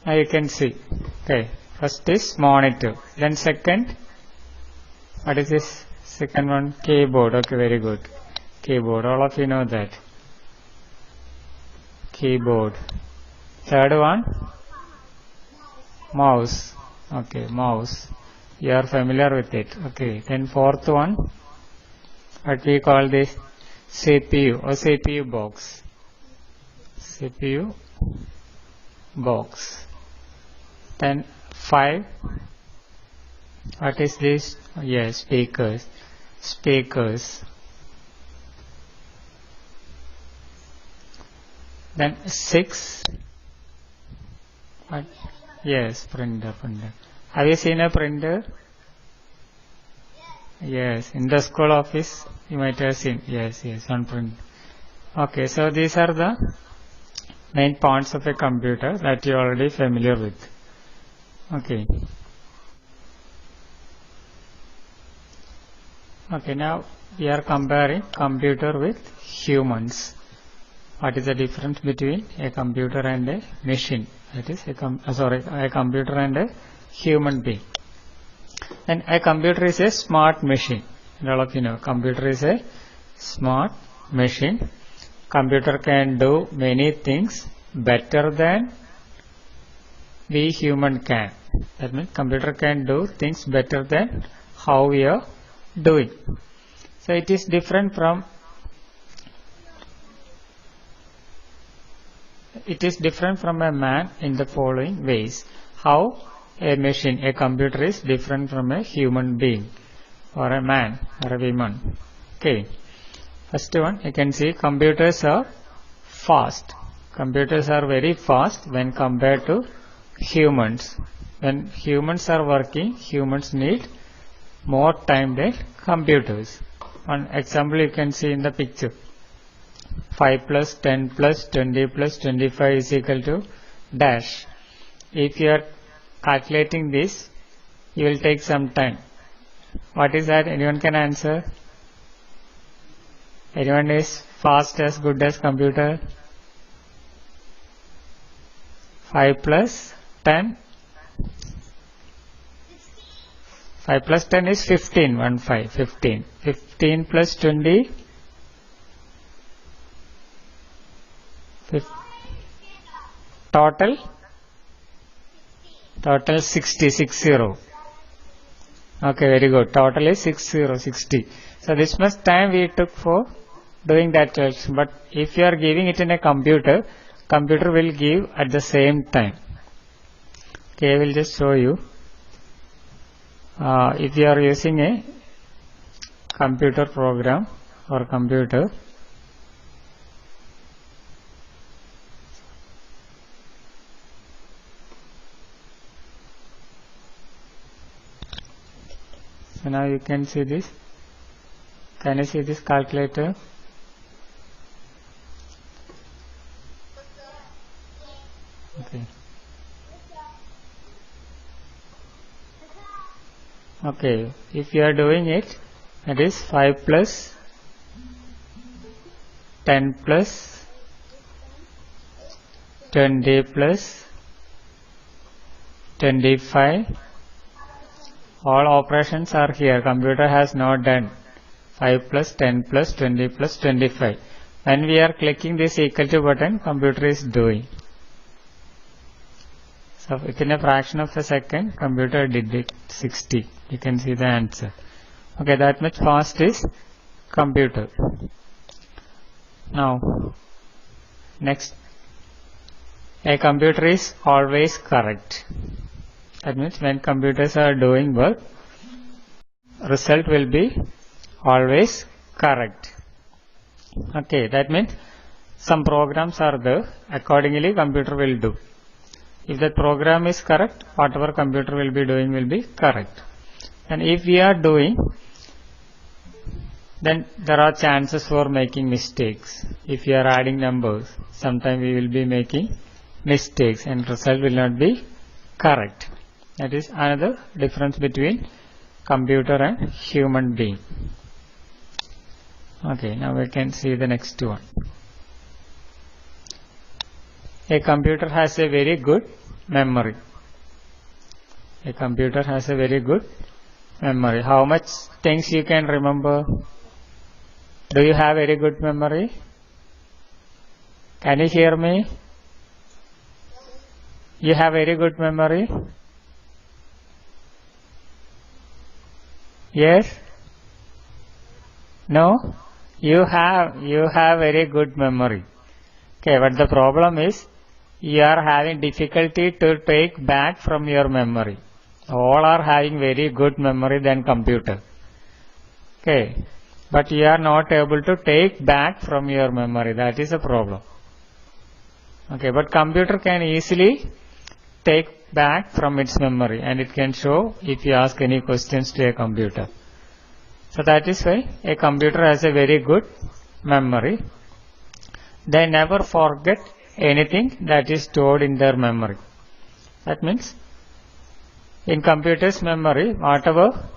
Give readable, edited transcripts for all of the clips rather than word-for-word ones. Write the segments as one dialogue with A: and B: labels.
A: Now you can see. Okay, first is monitor. Then second, what is this? Second one, keyboard. Okay, very good. Keyboard. All of you know that. Keyboard. Third one, mouse. Okay, mouse. You are familiar with it. Okay. Then fourth one, what we call this? CPU or CPU box. CPU box. Then 5. What is this? Yes, speakers. Speakers. Then 6. What? Yes, printer. Have you seen a printer? Yes, in the school office you might have seen. Yes, on print. Okay, so these are the main parts of a computer that you are already familiar with. Okay. Okay, now we are comparing computer with humans. What is the difference between a computer and a machine? That is a computer and a human being. And a computer is a smart machine. And all of you know, computer is a smart machine. Computer can do many things better than we human can. That means computer can do things better than how we are doing. So it is different from a man in the following ways. How a machine, a computer is different from a human being or a man or a woman. Okay. First one, you can see computers are fast. Computers are very fast when compared to humans. When humans are working, humans need more time than computers. One example you can see in the picture. 5 plus 10 plus 20 plus 25 is equal to dash. If you are calculating this, you will take some time. What is that? Anyone can answer? Anyone is fast as good as computer? 5 plus 10. 5 plus 10 is 15. 15. 15 plus 20. Total 60. Okay, very good. Total is 60. So this much time we took for doing that calculation. But if you are giving it in a computer, computer will give at the same time. Okay, I will just show you. If you are using a computer program or computer, so now you can see this. Can you see this calculator? Okay, if you are doing it, that is 5 plus 10 plus 20 plus 25. All operations are here. Computer has not done 5 plus 10 plus 20 plus 25. When we are clicking this equal to button, computer is doing. So within a fraction of a second, computer did it 60. You can see the answer. Okay, that much fast is computer. Now, next, a computer is always correct. That means when computers are doing work, result will be always correct. Okay, that means some programs are there, accordingly computer will do. If that program is correct, whatever computer will be doing will be correct. And if we are doing, then there are chances for making mistakes. If you are adding numbers, sometimes we will be making mistakes and result will not be correct. That is another difference between computer and human being. Okay, now we can see the next one. A computer has a very good memory. A computer has a very good memory. How much things you can remember? Do you have very good memory? Can you hear me? You have very good memory? Yes? No? You have very good memory. Okay, but the problem is you are having difficulty to take back from your memory. All are having very good memory than computer. Okay, but you are not able to take back from your memory. That is a problem. Okay, but computer can easily take back from its memory, and it can show if you ask any questions to a computer. So that is why a computer has a very good memory. They never forget anything that is stored in their memory. That means in computer's memory, whatever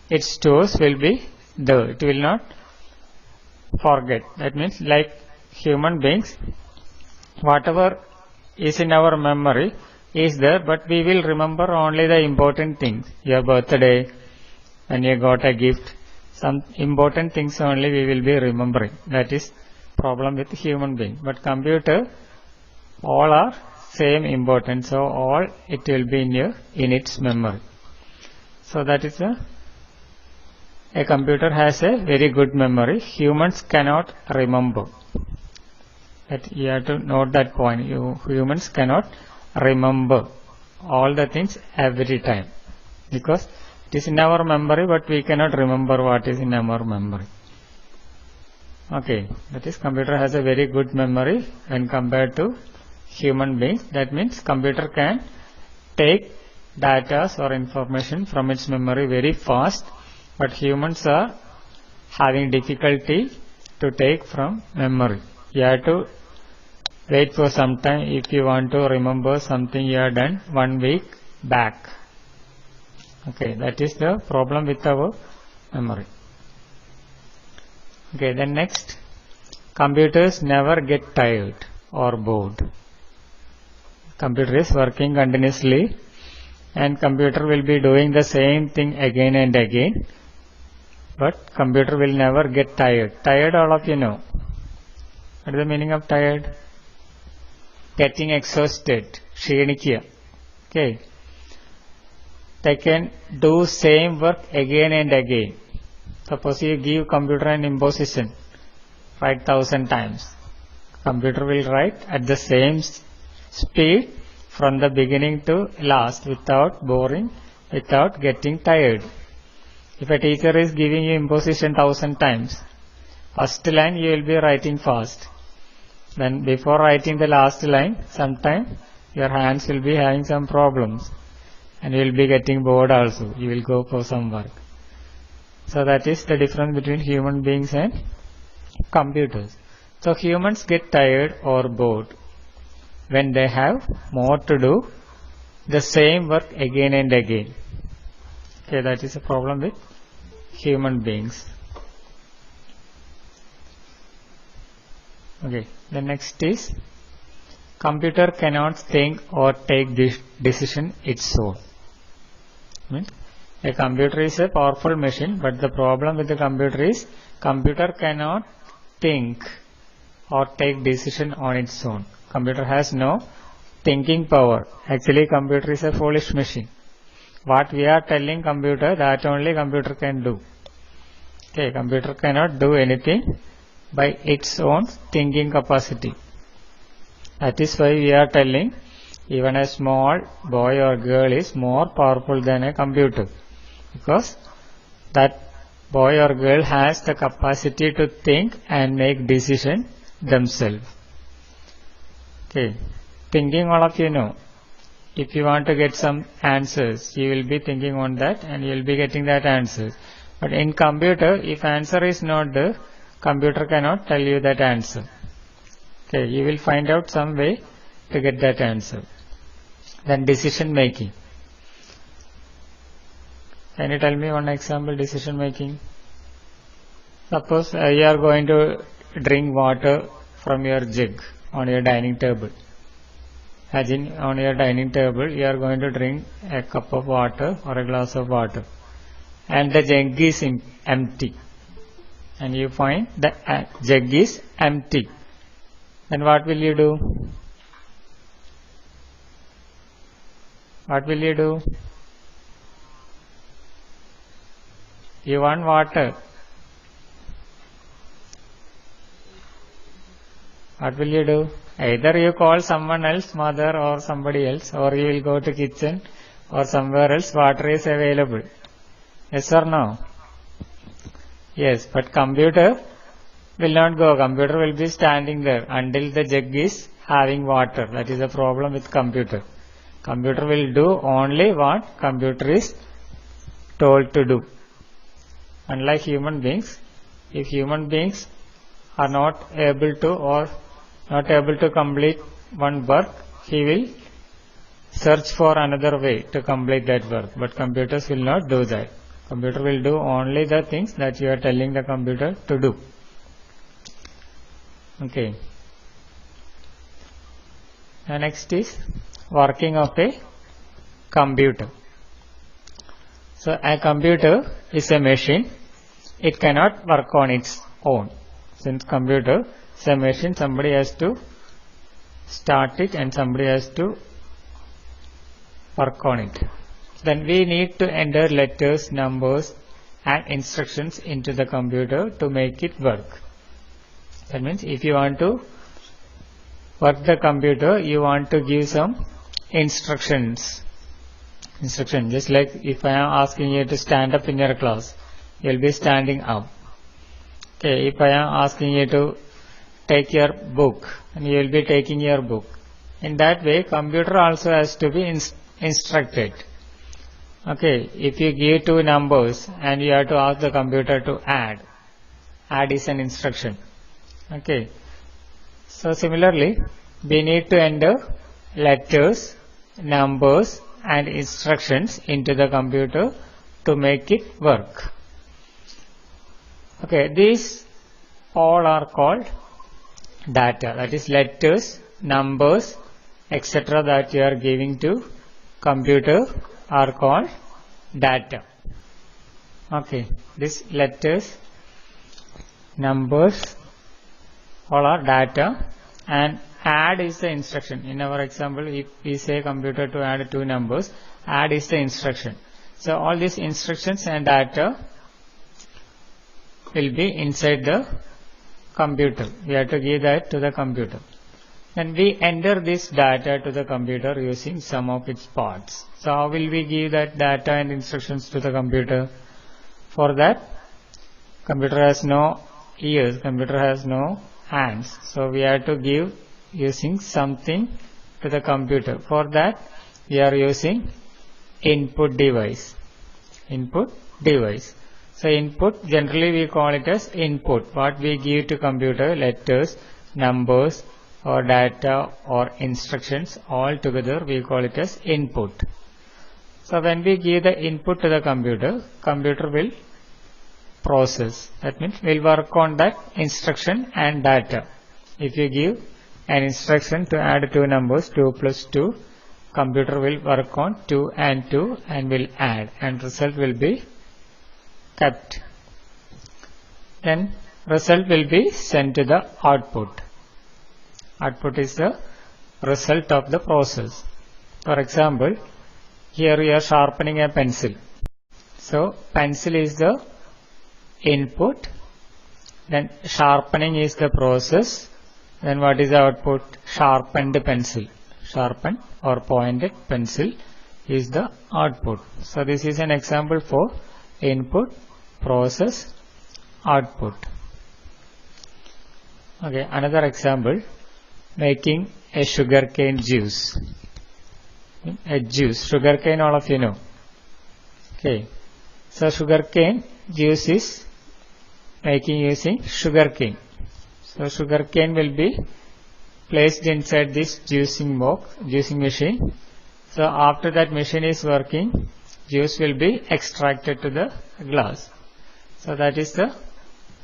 A: it stores will be there. It will not forget. That means like human beings, whatever is in our memory is there, but we will remember only the important things. Your birthday, when you got a gift, some important things only we will be remembering. That is problem with human being. But computer, all are same important, so all it will be in its memory. So that is a computer has a very good memory. Humans cannot remember. That you have to note that point. Humans cannot remember all the things every time, because it is in our memory, but we cannot remember what is in our memory. Okay, that is computer has a very good memory when compared to human beings. That means computer can take data or information from its memory very fast, but humans are having difficulty to take from memory. You have to wait for some time if you want to remember something you have done 1 week back. Okay, that is the problem with our memory. Okay, then next, computers never get tired or bored. Computer is working continuously, and computer will be doing the same thing again and again, but computer will never get tired. Tired, all of you know. What is the meaning of tired? Getting exhausted, kshenikya. Okay. They can do same work again and again. Suppose you give computer an imposition, write 1000 times. Computer will write at the same speed from the beginning to last without boring, without getting tired. If a teacher is giving you imposition 1000 times, first line you will be writing fast. Then before writing the last line, sometime your hands will be having some problems, and you will be getting bored also. You will go for some work. So that is the difference between human beings and computers. So humans get tired or bored when they have more to do the same work again and again. Okay, that is a problem with human beings. Okay, the next is computer cannot think or take this decision its own. A computer is a powerful machine, but the problem with the computer is computer cannot think or take decision on its own. Computer has no thinking power. Actually, computer is a foolish machine. What we are telling computer, that only computer can do. Okay, computer cannot do anything by its own thinking capacity. That is why we are telling even a small boy or girl is more powerful than a computer, because that boy or girl has the capacity to think and make decision themselves. Okay, thinking, all of you know. If you want to get some answers, you will be thinking on that and you will be getting that answer. But in computer, if answer is not there, computer cannot tell you that answer. Okay, you will find out some way to get that answer. Then decision making. Can you tell me one example, decision making? Suppose you are going to drink water from your jug on your dining table. Imagine on your dining table you are going to drink a cup of water or a glass of water, and the jug is empty, and you find the jug is empty. Then what will you do? What will you do? You want water. What will you do? Either you call someone else, mother or somebody else, or you will go to kitchen or somewhere else, water is available. Yes or no? Yes, but computer will not go. Computer will be standing there until the jug is having water. That is the problem with computer. Computer will do only what computer is told to do. Unlike human beings, if human beings are not able to or not able to complete one work, he will search for another way to complete that work. But computers will not do that. Computer will do only the things that you are telling the computer to do. Okay. The next is working of a computer. So a computer is a machine. It cannot work on its own. Since computer is a machine, somebody has to start it and somebody has to work on it. Then we need to enter letters, numbers and instructions into the computer to make it work. That means if you want to work the computer, you want to give some instructions. Just like if I am asking you to stand up in your class, you will be standing up. Okay, if I am asking you to take your book, and you will be taking your book. In that way, computer also has to be instructed. Okay, if you give two numbers and you have to ask the computer to add is an instruction. Okay, so similarly, we need to enter letters, numbers and instructions into the computer to make it work. Okay, these all are called data, that is letters, numbers, etc. that you are giving to computer are called data. Okay, these letters, numbers, all are data, and add is the instruction. In our example, if we say computer to add two numbers, add is the instruction. So all these instructions and data will be inside the computer. We have to give that to the computer. Then we enter this data to the computer using some of its parts. So how will we give that data and instructions to the computer? For that, computer has no ears, computer has no hands. So we have to give using something to the computer. For that, we are using input device. Input device. So input, generally we call it as input. What we give to computer, letters, numbers or data or instructions, all together we call it as input. So when we give the input to the computer, computer will process. That means we'll work on that instruction and data. If you give an instruction to add two numbers, 2 plus 2, computer will work on 2 and 2 and will add, and result will be kept. Then result will be sent to the output. Output is the result of the process. For example, here we are sharpening a pencil. So pencil is the input, then sharpening is the process, then what is the output? Sharpened pencil. Sharpened or pointed pencil is the output. So this is an example for input, process, output. Okay, another example, making a sugarcane juice. A juice, sugarcane all of you know. Okay, so sugarcane juice is making using sugarcane. So sugarcane will be placed inside this juicing machine. So after that machine is working, juice will be extracted to the glass. So that is the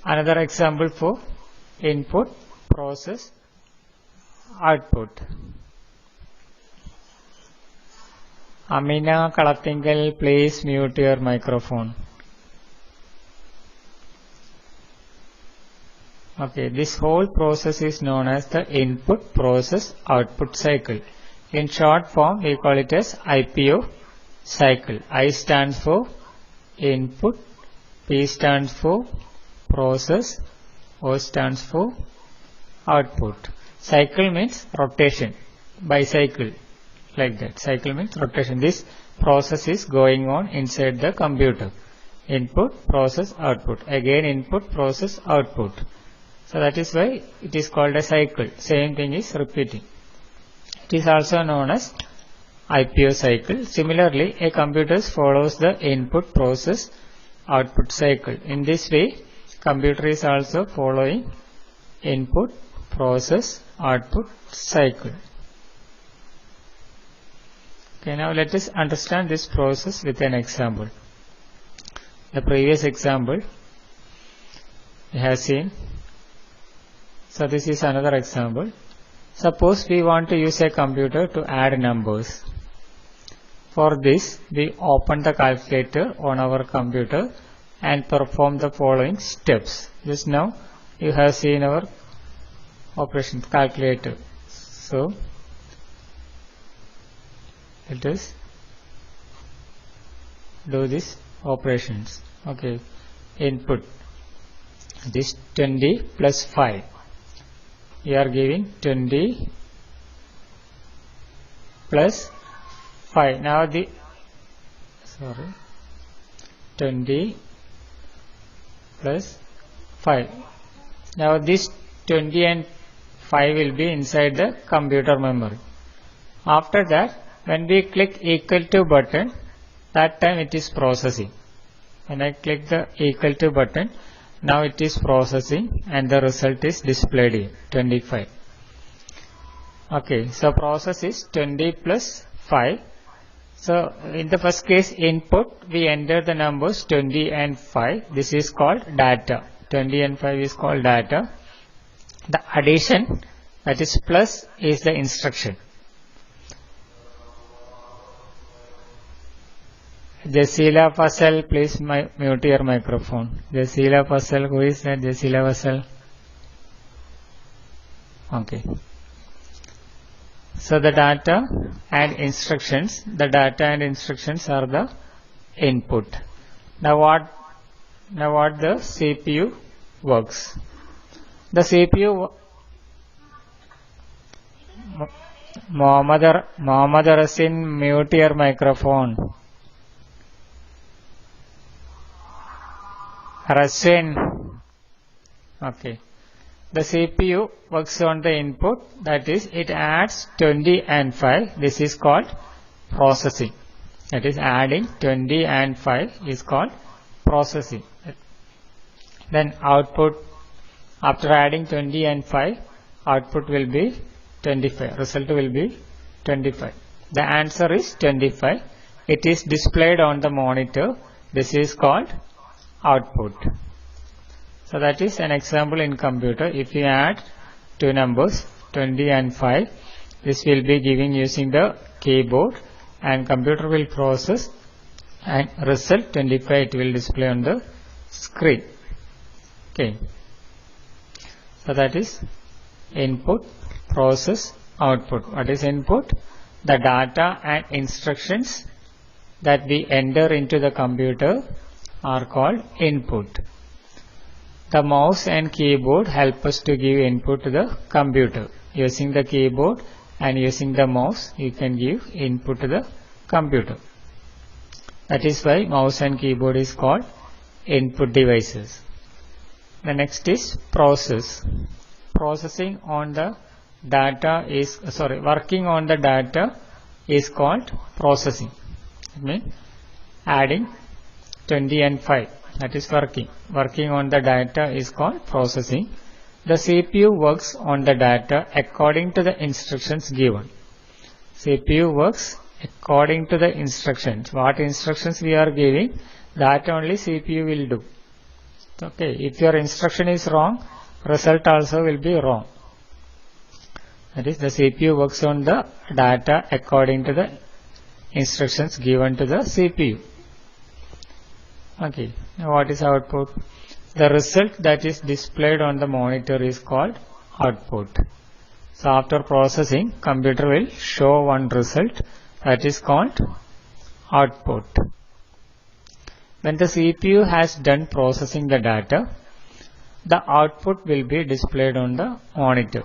A: another example for input, process, output. Amina Kalatingal, please mute your microphone. Okay, this whole process is known as the input process output cycle. In short form, we call it as IPO cycle. I stands for input, P stands for process, O stands for output. Cycle means rotation, bicycle, like that. Cycle means rotation. This process is going on inside the computer. Input, process, output. Again input, process, output. So that is why it is called a cycle. Same thing is repeating. It is also known as IPO cycle. Similarly, a computer follows the input, process, output cycle. In this way, computer is also following input, process, output cycle. Okay, now let us understand this process with an example. The previous example we have seen. So this is another example. Suppose we want to use a computer to add numbers. For this, we open the calculator on our computer and perform the following steps. Just now you have seen our operation calculator. So let us do these operations. Okay, input this 20 plus 5. We are giving 20 plus 5. Now 20 plus 5. Now this 20 and 5 will be inside the computer memory. After that, when we click equal to button, that time it is processing. When I click the equal to button, now it is processing and the result is displayed here, 25. Okay, so process is 20 plus 5. So in the first case input, we enter the numbers 20 and 5. This is called data. 20 and 5 is called data. The addition, that is plus, is the instruction. Jasila Fasal, please mute your microphone. Jasila Fasal, who is that? Jasila Fasal. Okay. So the data and instructions, are the input. Now what the CPU works? The CPU, Mohammad Rasin, mute your microphone. Rasin. Okay. The CPU works on the input, that is, it adds 20 and 5. This is called processing. That is, adding 20 and 5 is called processing. Then output, after adding 20 and 5, output will be 25. Result will be 25. The answer is 25. It is displayed on the monitor. This is called output. So that is an example in computer. If you add two numbers 20 and 5, this will be given using the keyboard and computer will process and result 25 it will display on the screen. Okay. So that is input, process, output. What is input? The data and instructions that we enter into the computer are called input. The mouse and keyboard help us to give input to the computer. Using the keyboard and using the mouse, you can give input to the computer. That is why mouse and keyboard is called input devices. The next is process. Processing on the data is, working on the data is called processing. It means adding 20 and 5. That is working. Working on the data is called processing. The CPU works on the data according to the instructions given. CPU works according to the instructions. What instructions we are giving, that only CPU will do. Okay, if your instruction is wrong, result also will be wrong. That is, the CPU works on the data according to the instructions given to the CPU. Okay, now what is output? The result that is displayed on the monitor is called output. So after processing, computer will show one result that is called output. When the CPU has done processing the data, the output will be displayed on the monitor.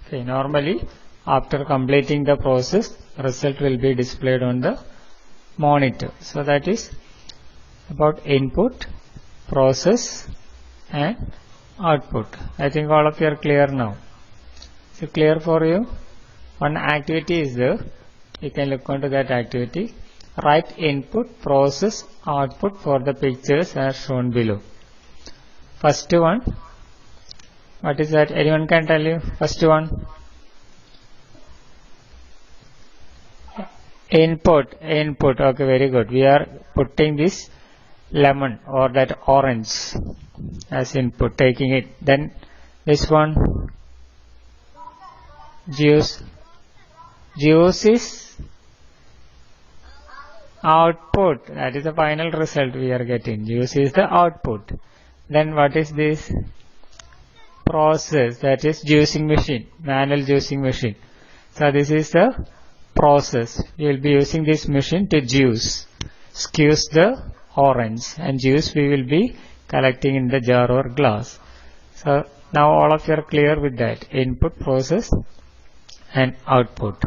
A: Okay, normally after completing the process, result will be displayed on the monitor. So that is about input, process and output. I think all of you are clear now. So clear for you? One activity is there. You can look onto that activity. Write input, process, output for the pictures as shown below. First one, what is that? Anyone can tell you? First one, input. Okay, very good. We are putting this lemon or that orange as input, taking it. Then this one, juice is output. That is the final result we are getting. Juice is the output. Then what is this? Process. That is juicing machine, manual juicing machine. So this is the process. We will be using this machine to squeeze the orange, and juice we will be collecting in the jar or glass. So now all of you are clear with that. Input, process and output.